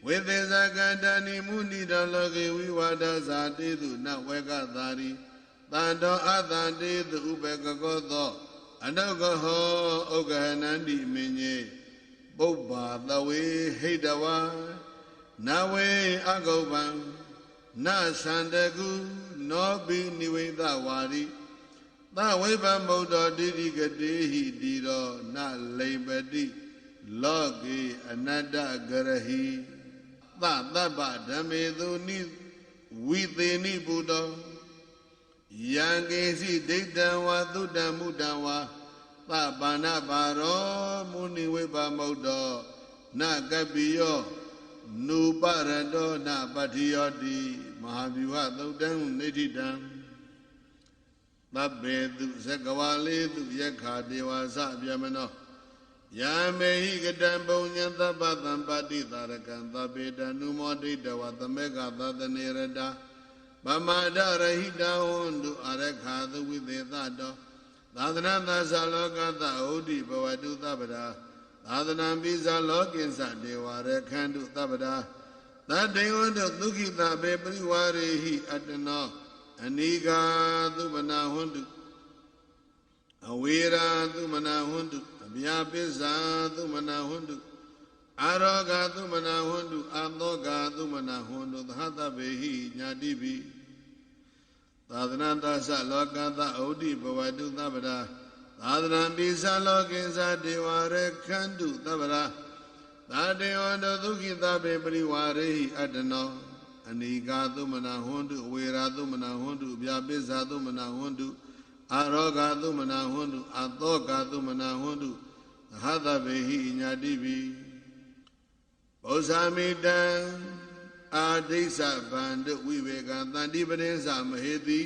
ဝိသေဇကတဏိမုနိတောလောကေဝိဝါဒဇာတိတုနဝေကသာရိတန္တောအတန္တိတုဥပေကကောသောအနုကဟောဥက္ကဟနန္တိမင်းကြီးပုပ္ပါသဝေဟိတဝါနဝေအဂုပံနသန္တကုနောပိနိဝိသဝါရိသဝိပမုဒ္ဒောတိတိကတိဟိတိရောနလိမ္ပတိလောကေအနတ္တဂရဟိသတပ္ပဓမ္မေသူနိဝိသေနိပုတောယံကေစီဒိဋ္ဌံဝါသုတ္တမုတ္တံဝါသဗ္ဗနာဘာရောမုနိဝိပမုဒ္ဒောနကပိယောနုပရတောနပတ္တိယောတိမဟာဗျူဟသုတ်တံနိဋ္ဌိတံသဗ္ဗေတုဇဂဝါလေတုယက္ခာဒေဝါစဗျမနောယာမေဟိကတံပုံညံသဗ္ဗသံပါတိသာရကံသဗ္ဗေတနုမောဒိတဝသမေကသတနေရတာဗမာဒရဟိတဝန္တုအရခာသဝိသေသတောသာသနာသသလောကသဩဒိဘဝတုသဗ္ဗရာသာသနာပိဇာလောကိစ္စဒေဝရခန္တုသဗ္ဗရာသတ္တေဝန္တုဒုက္ခိတဘေပရိဝါရေဟိအတ္တနောအနိဂါသုမနာဟွန္တုအဝေရာသုမနာဟွန္တုအမြာပိဇာသုမနာဟွန္တုအာရောဂသုမနာဟွန္တုအာသောဂသုမနာဟွန္တုသဟတဗေဟိညာတိပိသာသနာသသလောကသဩဒိဘဝတုသဗ္ဗရာသာသနာပိဇာလောကိစ္စဒေဝရခန္တုသဗ္ဗရာသာတေဝန္တုဒုက္ခိတဘေပရိဝါရေဟိအတ္တနောအနိဂါသုမနာဟွန္တုအဝေရာသုမနာဟွန္တုဗျာပိဇာသုမနာဟွန္တုအာရောဂသုမနာဟွန္တုအသောဂသုမနာဟွန္တုသဟတဗေဟိညာတိပိဘောဇာမိတံအာဒိသဗန္တုဝိဝေကသန္တိပရိစ္ဆမဟေတိ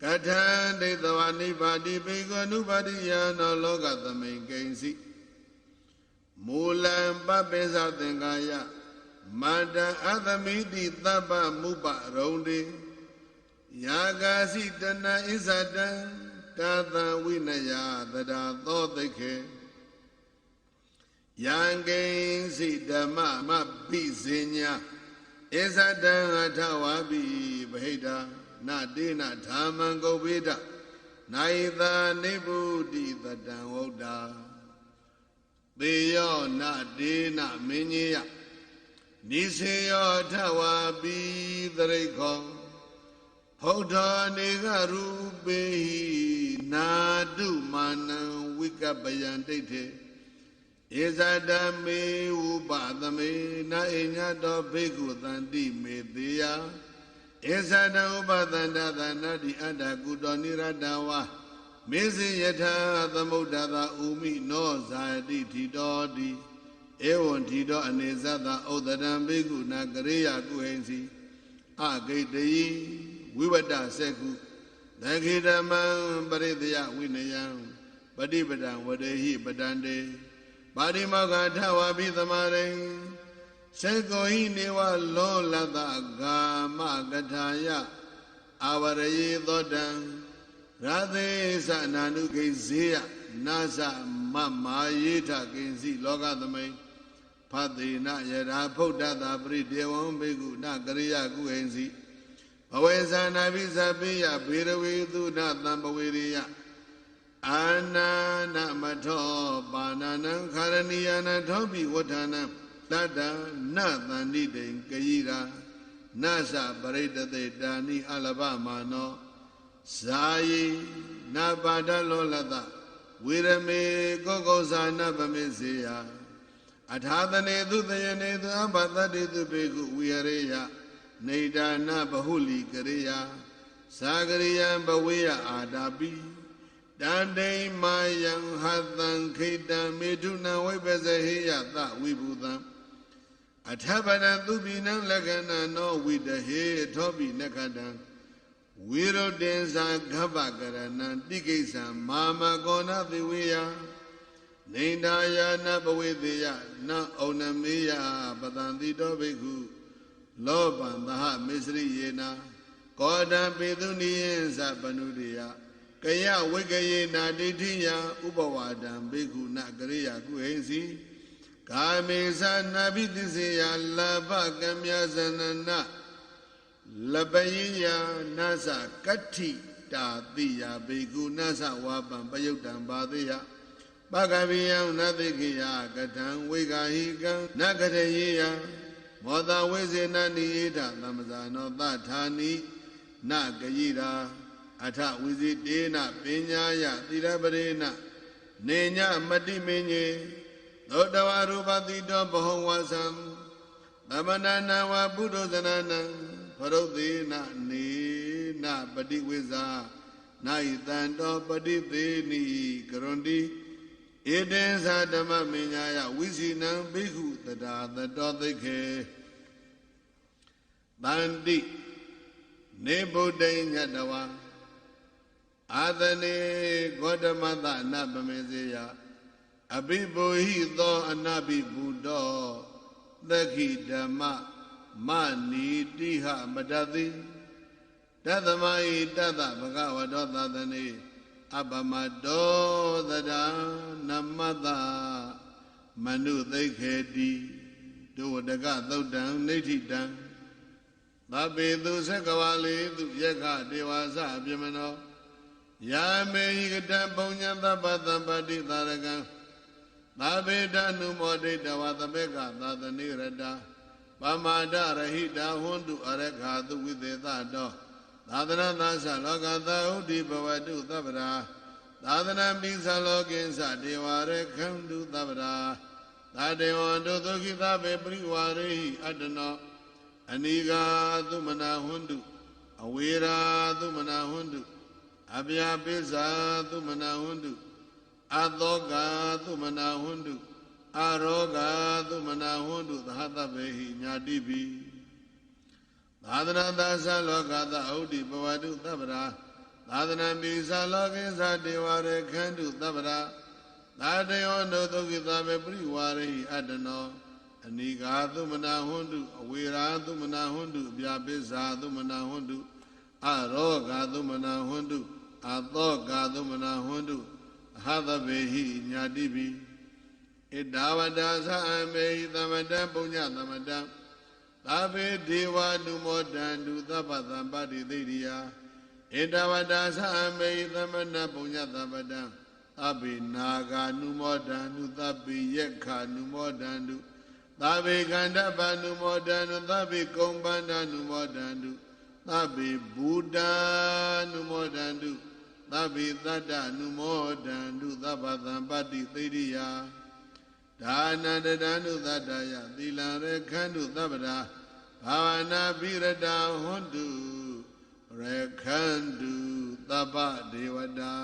ကထံဒိသဝနိဗ္ဗာတိဘေကောနုပါတိယနောလောကသမိန်ကိဉ္စီမူလံပပိစ္ဆသင်္ကာယမန္တံအသမိတိသဗ္ဗမုပရုံတိယာဂာစီတဏဣဇတံကာသံဝိနယသဒာသောသိခေယံကိဉ္စီဓမ္မမပိစဉ္ညာဣဇတံအထဝါပိဗဟိတာနတေနဓမ္မံဂုဗ္ဗေဒနိုင်သာနိဗ္ဗုတိတတံဝုဒ္ဓသေယောနတေနမင်းကြီးယနိစေယောအထဝါပိသရိခောဖုဒ္ဓနေကရူပေဟိနာတုမာနံဝိကပယံဒိဋ္ဌေဧဇဒမေဝုပသမေနာအိညတောဘိက္ခုသန္တိမေတေယဧဇဒဥပသန္တသနာတိအတ္တကုတောနိရတဝါမေဇိယထာသမုဒ္ဒသာဥမိနောဇာတိထီတောတိဧဝံထီတောအနေဇတဥဒ္ဒရံဘိက္ခုနာကရေယကုဟိဉ္စီအဂိတယိဝိဝတ္တစေကုသခေဓမ္မံပရိသယဝိနယံပฏิပဒံဝဒေဟိပတန္တေပါရိမောဂထဝါပိသမာရိစေကောဟိနေဝလောလတဂာမကထာယအာဝရယေသောတံရာသေသနာနုကိဇေယနာသမမာယေထကိဉ္စီလောကသမိန်ဖသေနယရာဖုဒ္ဓတာပရိဒေဝံဘေကုနကရိယကုဟိဉ္စီဘဝေဇာနာပိသပိယဘေရဝေသုနသံပဝေရိယအာနာနမထောပါဏာနံခရဏီယနာထောပိဝဋ္ဌာနံတတ္တနသန္တိတေကယိရာနသပရိတတေတာနိအလဘမာနောဇာယိနပါဒလောလတဝေရမေကောကောဇာနဗမေစေယအထာသနေသူတယနေသူအဘသတ္တိသူဘေကုဝိဟရေယနေဒါနဘဟုလီကရိယာသာကရိယံဘဝေယအာတာပိတန္တိမာယံဟသံခိတံမေထုနံဝိပဇဟေယသဝိဘူတံအထပဒံသူပိနံလက္ခဏနောဝိတဟေထောပိနခတံဝိရုတေဇာဂဗ္ဗကရဏံတိကိစ္ဆံမာမကောဏသေဝေယနေဒါယာနဘဝေသေယနဩနမေယပတံတိတောဘိက္ခုလောဘံသဟမေစရိယေနာကောဒံပေသူနိယံသပနုရိယကယဝိကယေနာဒိဋ္ဌိယဥပဝါဒံဘိက္ခုနကရိယကုဟိဉ္စီ ကာမေသနာဘိသစ္စေယလာဘကမြဇနနာလပယိယနာသကတ္ထိတာတိယဘေကုနာသဝါပံပယုတ်တံဘာတိယပကဗိယံနသိကိယကထံဝိဂာဟိကံနကတယေယမောတဝိစေနနိဧထသမဇာနောသထာနိနဂယိရာအထဝိဇိတေနပညာယသီလပရေနနေညမတိမင်းကြီးသောတဝရူပတိတောဘဟုဝါသံသမဏနာဝပုဒ္ဓဇနနံဖရုတ်သေနနေနပတိဝိဇာနာယတံတောပတိသေနိကရွန်တိဧတေသဓမ္မမညာယဝိစီနံဘိက္ခုတတာသတောသိခေတန္တိနေဗုဒ္ဓိညတဝါအာသနေဂေါတမသအနပမေစေယအဘိဗုဟိသောအနဘိဗုဒ္ဓောသက္ခိဓမ္မမနီတိဟမတတိတသမဟိတတဘဂဝတောသတနေအပမတောသဒာနမတမနုသိခေတိဒုဝတကသုတ်တံနိဋ္ဌိတံသဗ္ဗေသူသက္ကဝါလေသူယက္ခဒေဝါစအပြမနောယာမေဟိကတံပုံညံသဗ္ဗသံပတိသာရကံသဗ္ဗေတနုမောဒိတဝသဘေကသာသနိရတပမာဒရဟိတာဟွန်တုအရခာသူဝိသေသတောသာသနာသသလောကသဥဒိဘဝတုသဗ္ဗရာသာသနာပိသလောကိသဒေဝရခန္တုသဗ္ဗရာသာဒေဝံတုသုခိသဗေပရိဝါရေဟိအတ္တနောအနိဂါသုမနာဟွန်တုအဝေရာသုမနာဟွန်တုအဗျာပိစ္ဆာသုမနာဟွန်တုအသောကသုမနာဟွန်တုအရောဂသုမနာဟွန်တုသဟတဗေဟိညာတိပိသာသနာသသလောကသဩဒိဘဝတုသဗ္ဗရာသာသနာပိသလောကိသဒေဝရခန္တုသဗ္ဗရာသာတေယောနုသုခိသဗေပရိဝါရေဟိအတ္တနောအနိဂါသုမနာဟွန်တုအဝေရာသုမနာဟွန်တုအဗျာပိစ္ဆာသုမနာဟွန်တုအရောဂသုမနာဟွန်တုအသောကသုမနာဟွန်တုအဟသဗေဟိညာတိပိဣဒဝတ္တသအမေဟိသမတံပုညသမတံသဗ္ဗေဒေဝနုမောဒန္တုသဗ္ဗသံပတိသိရိယဣဒဝတ္တသအမေဟိသမဏပုညသမတံသဗ္ဗေနာဂာနုမောဒန္တုသဗ္ဗေယက္ခာနုမောဒန္တုသဗ္ဗေကန္ဓပနုမောဒန္တုသဗ္ဗေကုံပန္ဒနုမောဒန္တုသဗ္ဗေဘူတံနုမောဒန္တုသဗ္ဗေသတ္တနုမောဒန္တုသဗ္ဗသံပတိသိရိယဒါနန္တဒန္တုသတ္တယသီလံရခန္တုသဗ္ဗရာဘာဝနာပိရတာဟွန်တုရခန္တုသဗ္ဗဒေဝတာ